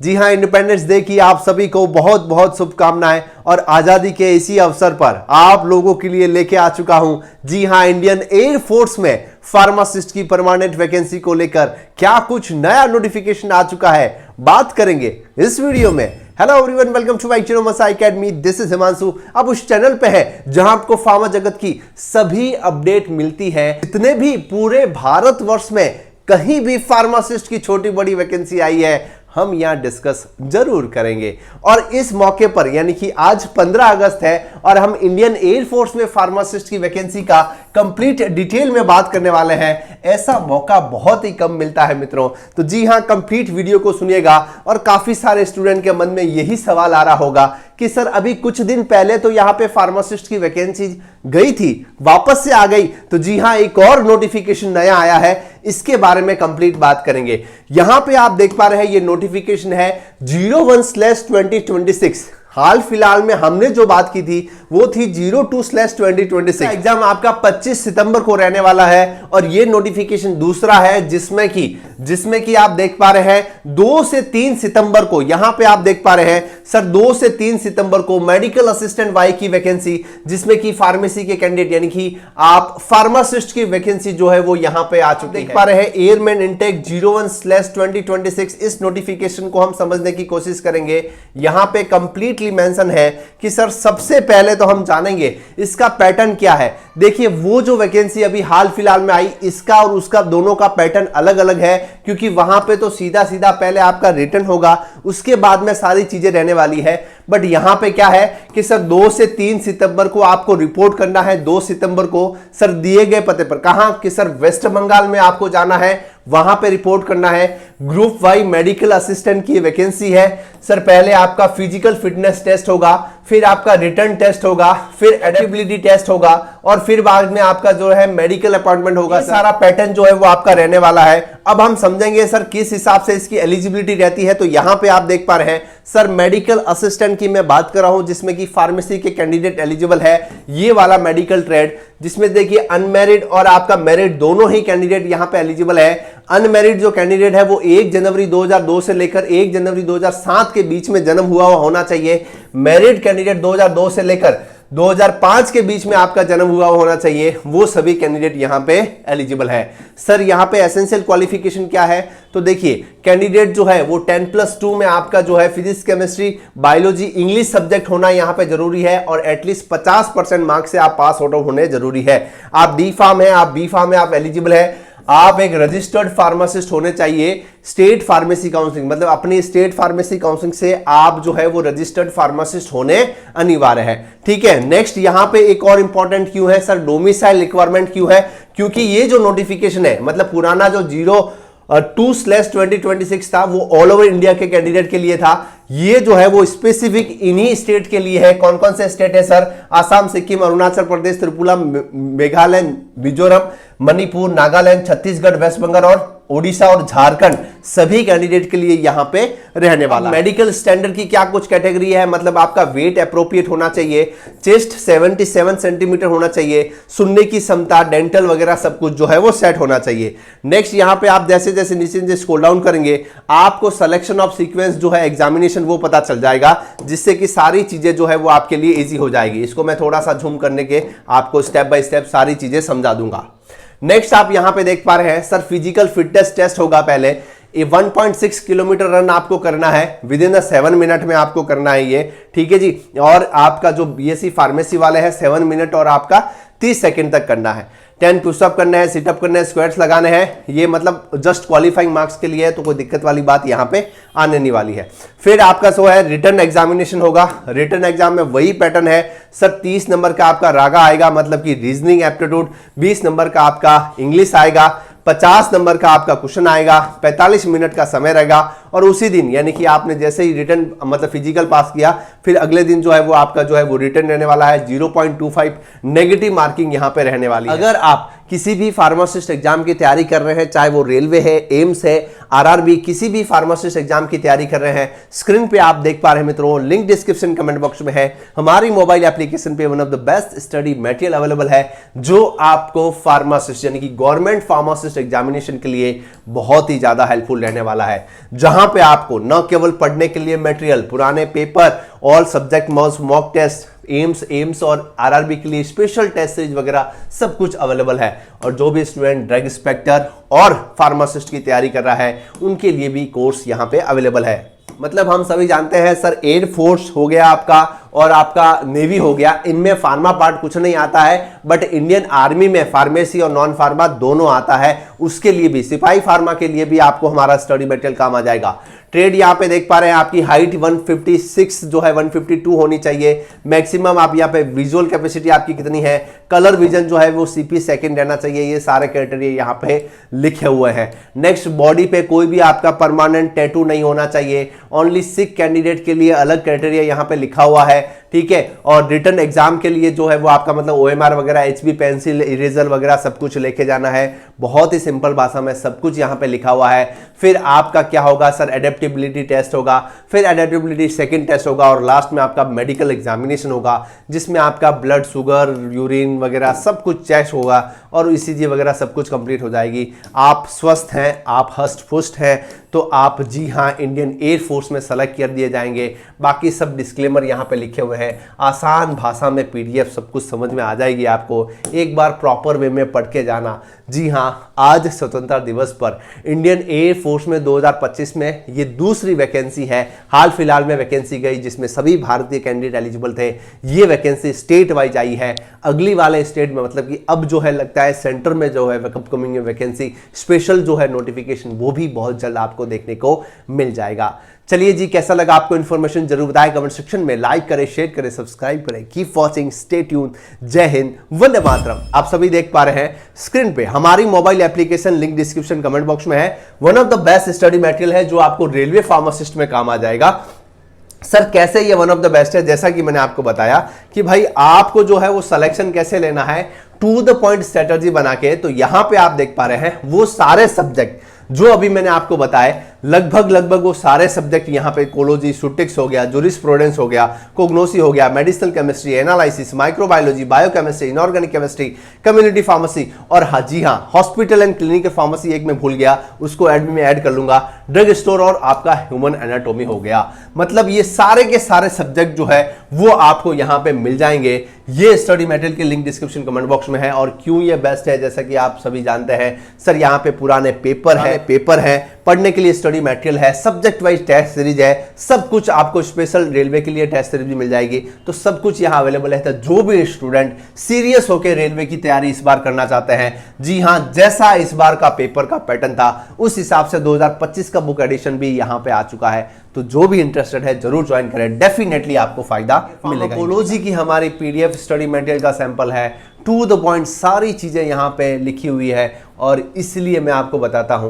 जी हां, independence day की आप सभी को बहुत बहुत शुभकामनाएं। और आजादी के इसी अवसर पर आप लोगों के लिए लेके आ चुका हूं, जी हां, इंडियन एयर फोर्स में फार्मासिस्ट की परमानेंट वैकेंसी को लेकर क्या कुछ नया नोटिफिकेशन आ चुका है, बात करेंगे इस वीडियो में। Hello everyone, welcome to my channel मसा एकेडमी। This is Himanshu. अब उस चैनल पे है जहां आपको फार्मा जगत की सभी अपडेट मिलती है। जितने भी पूरे भारतवर्ष में कहीं भी फार्मासिस्ट की छोटी बड़ी वैकेंसी आई है, हम यहां डिस्कस जरूर करेंगे। और इस मौके पर यानी कि आज 15 अगस्त है और हम इंडियन एयर फोर्स में फार्मासिस्ट की वैकेंसी का कंप्लीट डिटेल में बात करने वाले हैं। ऐसा मौका बहुत ही कम मिलता है मित्रों, तो जी हां, कंप्लीट वीडियो को सुनिएगा। और काफी सारे स्टूडेंट के मन में यही सवाल आ रहा होगा कि सर अभी कुछ दिन पहले तो यहां पे फार्मासिस्ट की वैकेंसी गई थी, वापस से आ गई, तो जी हां, एक और नोटिफिकेशन नया आया है, इसके बारे में कंप्लीट बात करेंगे। यहां पे आप देख पा रहे हैं, ये नोटिफिकेशन है 01/2026। हाल फिलहाल में हमने जो बात की थी वो थी 02/2026। एग्जाम आपका 25 सितंबर को रहने वाला है। और ये नोटिफिकेशन दूसरा है जिसमें कि आप देख पा रहे हैं 2 से 3 सितंबर को, यहां पे आप देख पा रहे हैं सर 2 से 3 सितंबर को मेडिकल असिस्टेंट वाई की वैकेंसी, जिसमें कि फार्मेसी के कैंडिडेट यानी कि आप फार्मासिस्ट की वैकेंसी जो है वो यहां पे आ चुकी है। देख पा रहे हैं एयरमैन इनटेक 01/2026। इस नोटिफिकेशन को हम समझने की कोशिश करेंगे। यहां पे कंप्लीट मेंशन है कि सर सबसे पहले तो हम जानेंगे इसका पैटर्न क्या है। देखिए, वो जो वैकेंसी अभी हाल फिलहाल में आई, इसका और उसका दोनों का पैटर्न अलग अलग है, क्योंकि वहां पे तो सीधा सीधा पहले आपका रिटर्न होगा, उसके बाद में सारी चीजें रहने वाली है। बट यहां पे क्या है कि सर 2 से 3 सितंबर को आपको रिपोर्ट करना है। 2 सितंबर को सर दिए गए पते पर, कहां कि सर वेस्ट बंगाल में आपको जाना है, वहां पे रिपोर्ट करना है। ग्रुप वाई मेडिकल असिस्टेंट की वैकेंसी है। सर पहले आपका फिजिकल फिटनेस टेस्ट होगा, फिर आपका रिटर्न टेस्ट होगा, फिर एडेप्टिबिलिटी टेस्ट होगा, और फिर बाद में आपका जो है मेडिकल अपॉइंटमेंट होगा। सारा पैटर्न जो है वो आपका रहने वाला है। अब हम समझेंगे सर किस हिसाब से इसकी एलिजिबिलिटी रहती है। तो यहां पे आप देख पा रहे हैं सर मेडिकल असिस्टेंट की मैं बात कर रहा हूं, जिसमें कि फार्मेसी के कैंडिडेट एलिजिबल है। ये वाला मेडिकल ट्रेड, जिसमें देखिए अनमैरिड और आपका मैरिड दोनों ही कैंडिडेट यहां पे एलिजिबल है। अनमैरिड जो कैंडिडेट है वो 1 जनवरी 2002 से लेकर 1 जनवरी 2007 के बीच में जन्म हुआ होना चाहिए। मैरिड कैंडिडेट 2002 से लेकर 2005 के बीच में आपका जन्म हुआ होना चाहिए। वो सभी कैंडिडेट यहां पे एलिजिबल है। सर यहां पे एसेंशियल क्वालिफिकेशन क्या है, तो देखिए कैंडिडेट जो है वो 10+2 में आपका जो है physics, chemistry, biology, English subject होना यहां पे जरूरी है। और एटलीस्ट 50% मार्क्स से आप पास आउट होने जरूरी है। आप डी फार्म है, आप बी फार्म है, आप एलिजिबल है। आप एक रजिस्टर्ड फार्मासिस्ट होने चाहिए। स्टेट फार्मेसी काउंसिलिंग, मतलब अपनी स्टेट फार्मेसी काउंसिलिंग से आप जो है वो रजिस्टर्ड फार्मासिस्ट होने अनिवार्य है। ठीक है। नेक्स्ट यहां पे एक और इंपॉर्टेंट क्यों है सर, डोमिसाइल रिक्वायरमेंट क्यों है, क्योंकि ये जो नोटिफिकेशन है, मतलब पुराना जो 02/2026 था वो ऑल ओवर इंडिया के कैंडिडेट के लिए था। ये जो है वो स्पेसिफिक इन्हीं स्टेट के लिए है। कौन कौन से स्टेट है सर, आसाम, सिक्किम, अरुणाचल प्रदेश, त्रिपुरा, मेघालय, मिजोरम, मणिपुर, नागालैंड, छत्तीसगढ़, वेस्ट बंगाल और ओडिशा और झारखंड, सभी कैंडिडेट के लिए यहां पे रहने वाला। मेडिकल स्टैंडर्ड की क्या कुछ कैटेगरी है, मतलब आपका वेट अप्रोप्रिएट होना चाहिए, चेस्ट 77 सेंटीमीटर होना चाहिए, सुनने की क्षमता, डेंटल वगैरह सब कुछ जो है वो सेट होना चाहिए। नेक्स्ट यहां पे आप जैसे जैसे नीचे स्क्रॉल डाउन करेंगे, आपको सिलेक्शन ऑफ सीक्वेंस जो है एग्जामिनेशन वो पता चल जाएगा, जिससे कि सारी चीजें जो है वो आपके लिए इजी हो जाएगी। इसको मैं थोड़ा सा झूम करने के आपको स्टेप बाय स्टेप सारी चीजें समझा दूंगा। नेक्स्ट आप यहां पे देख पा रहे हैं सर फिजिकल फिटनेस टेस्ट होगा। पहले 1.6 किलोमीटर रन आपको करना है, विद इन 7 मिनट में आपको करना है ये। ठीक है जी। और आपका जो बीएससी फार्मेसी वाले हैं 7 मिनट और आपका 30 सेकंड तक करना है। 10 पुशअप करना है, सिटअप करना है, स्क्वाट्स लगाने हैं। ये मतलब जस्ट क्वालिफाइंग मार्क्स के लिए है, तो कोई दिक्कत वाली बात यहां पे आने नहीं वाली है। फिर आपका जो है रिटर्न एग्जामिनेशन होगा। रिटर्न एग्जाम में वही पैटर्न है सर, 30 नंबर का आपका रागा आएगा, मतलब कि रीजनिंग एप्टीट्यूड, 20 नंबर का आपका इंग्लिश आएगा, 50 नंबर का आपका क्वेश्चन आएगा, 45 मिनट का समय रहेगा। और उसी दिन यानी कि आपने जैसे ही रिटर्न मतलब फिजिकल पास किया, फिर अगले दिन जो है वो आपका जो है वो रिटर्न रहने वाला है। 0.25 नेगेटिव मार्किंग यहां पे रहने वाली है। अगर आप किसी भी फार्मासिस्ट एग्जाम की तैयारी कर रहे हैं, चाहे वो रेलवे है, एम्स है, आरआरबी, किसी भी फार्मासिस्ट एग्जाम की तैयारी कर रहे हैं, स्क्रीन पे आप देख पा रहे हैं मित्रों, लिंक डिस्क्रिप्शन कमेंट बॉक्स में है। हमारी मोबाइल एप्लीकेशन पे one of the best study material available है, जो आपको फार्मासिस्ट यानी कि गवर्नमेंट फार्मासिस्ट एग्जामिनेशन के लिए बहुत ही ज्यादा हेल्पफुल रहने वाला है। जहां यहां पे आपको न केवल पढ़ने के लिए मटेरियल, पुराने paper, all subject mock test, AIIMS और आरआरबी के लिए स्पेशल टेस्ट सीरीज वगैरह सब कुछ अवेलेबल है। और जो भी स्टूडेंट ड्रग इंस्पेक्टर और फार्मासिस्ट की तैयारी कर रहा है उनके लिए भी कोर्स यहां पे अवेलेबल है। मतलब हम सभी जानते हैं सर, एयर फोर्स हो गया आपका और आपका नेवी हो गया, इनमें फार्मा पार्ट कुछ नहीं आता है, बट इंडियन आर्मी में फार्मेसी और नॉन फार्मा दोनों आता है। उसके लिए भी, सिपाही फार्मा के लिए भी आपको हमारा स्टडी मटेरियल काम आ जाएगा। ट्रेड यहां पे देख पा रहे हैं, आपकी हाइट 156 जो है 152 होनी चाहिए। मैक्सिमम आप यहां पे विजुअल कैपेसिटी आपकी कितनी है, कलर विजन जो है वो CP सेकंड रहना चाहिए। ये सारे क्राइटेरिया यहां पे लिखे हुए हैं। नेक्स्ट, बॉडी पे कोई भी आपका परमानेंट टैटू नहीं होना चाहिए। ओनली सिक कैंडिडेट के लिए अलग क्राइटेरिया यहां पे लिखा हुआ है, ठीक है। और रिटर्न एग्जाम के लिए जो है वो आपका मतलब OMR वगैरह, HB पेंसिल, इरेजर वगैरह सब कुछ लेके जाना है। बहुत ही सिंपल भाषा में सब कुछ यहां पे लिखा हुआ है। फिर आपका क्या होगा सर, एडेप्टेबिलिटी टेस्ट होगा, फिर एडेप्टेबिलिटी सेकंड टेस्ट होगा और लास्ट में आपका मेडिकल एग्जामिनेशन होगा जिसमें आपका ब्लड शुगर, यूरिन वगैरह सब कुछ चेक होगा और ECG वगैरह सब कुछ कंप्लीट हो जाएगी। आप स्वस्थ हैं, आप हष्ट पुष्ट हैं तो आप जी हाँ इंडियन एयर फोर्स में सेलेक्ट कर दिए जाएंगे। बाकी सब डिस्क्लेमर यहाँ पे लिखे हुए हैं, आसान भाषा में PDF सब कुछ समझ में आ जाएगी आपको। एक बार प्रॉपर वे में पढ़ के जाना। जी हाँ, आज स्वतंत्रता दिवस पर इंडियन एयर फोर्स में 2025 में ये दूसरी वैकेंसी है। हाल फिलहाल में वैकेंसी गई जिसमें सभी भारतीय कैंडिडेट एलिजिबल थे। ये वैकेंसी स्टेट वाइज आई है। अगली वाले स्टेट में मतलब कि अब जो है लगता है सेंटर में जो है अपकमिंग वैकेंसी स्पेशल जो है नोटिफिकेशन वो भी बहुत जल्द आपको देखने को मिल जाएगा। चलिए जी, कैसा लगा आपको इन्फॉर्मेशन जरूर बताएं कमेंट सेक्शन में। लाइक करें, शेयर करें, सब्सक्राइब करें। Keep watching, stay tune. जय हिंद, वंदे मातरम। आप सभी देख पा रहे हैं स्क्रीन पे हमारी mobile application, link description comment box में है। One of the best study material है जो आपको रेलवे फार्मासिस्ट में काम आ जाएगा। सर कैसे ये वन ऑफ द बेस्ट है, जैसा कि मैंने आपको बताया कि भाई आपको जो है वो सिलेक्शन कैसे लेना है, टू द पॉइंट स्ट्रेटजी बना के। तो यहां पे आप देख पा रहे हैं वो सारे सब्जेक्ट जो अभी मैंने आपको बताए, लगभग वो सारे सब्जेक्ट यहाँ पे कोलोजी, सुटिक्स हो गया, जूरिस्प्रूडेंस हो गया, कोग्नोसी हो गया, medicinal chemistry, analysis, microbiology, biochemistry, inorganic chemistry, community pharmacy और हाँ जी हाँ हॉस्पिटल एंड क्लिनिकल फार्मेसी एक में भूल गया, उसको एडमिन में ऐड कर लूंगा, ड्रग स्टोर और आपका ह्यूमन एनाटॉमी हो गया। मतलब ये सारे के सारे सब्जेक्ट जो है वो आपको यहाँ पे मिल जाएंगे। ये स्टडी मटेरियल के लिंक डिस्क्रिप्शन कमेंट बॉक्स में है। और क्यों ये बेस्ट है, जैसा कि आप सभी जानते हैं सर, यहाँ पे पुराने पेपर है, पढ़ने के लिए स्टडी मटेरियल है, सब्जेक्ट वाइज टेस्ट सीरीज है, सब कुछ आपको स्पेशल रेलवे के लिए टेस्ट सीरीज भी मिल जाएगी। तो सब कुछ यहाँ अवेलेबल है। तो जो भी स्टूडेंट सीरियस होकर रेलवे की तैयारी इस बार करना चाहते हैं, जी हाँ, जैसा इस बार का पेपर का पैटर्न था उस हिसाब से 2025 का बुक एडिशन भी यहाँ पे आ चुका है। तो जो भी इंटरेस्टेड है जरूर ज्वाइन करें, डेफिनेटली आपको फायदा मिलेगा। कोलोजी की हमारी PDF स्टडी मटेरियल का सैंपल है, टू द पॉइंट सारी चीजें यहाँ पे लिखी हुई है और इसलिए मैं आपको बताता हूं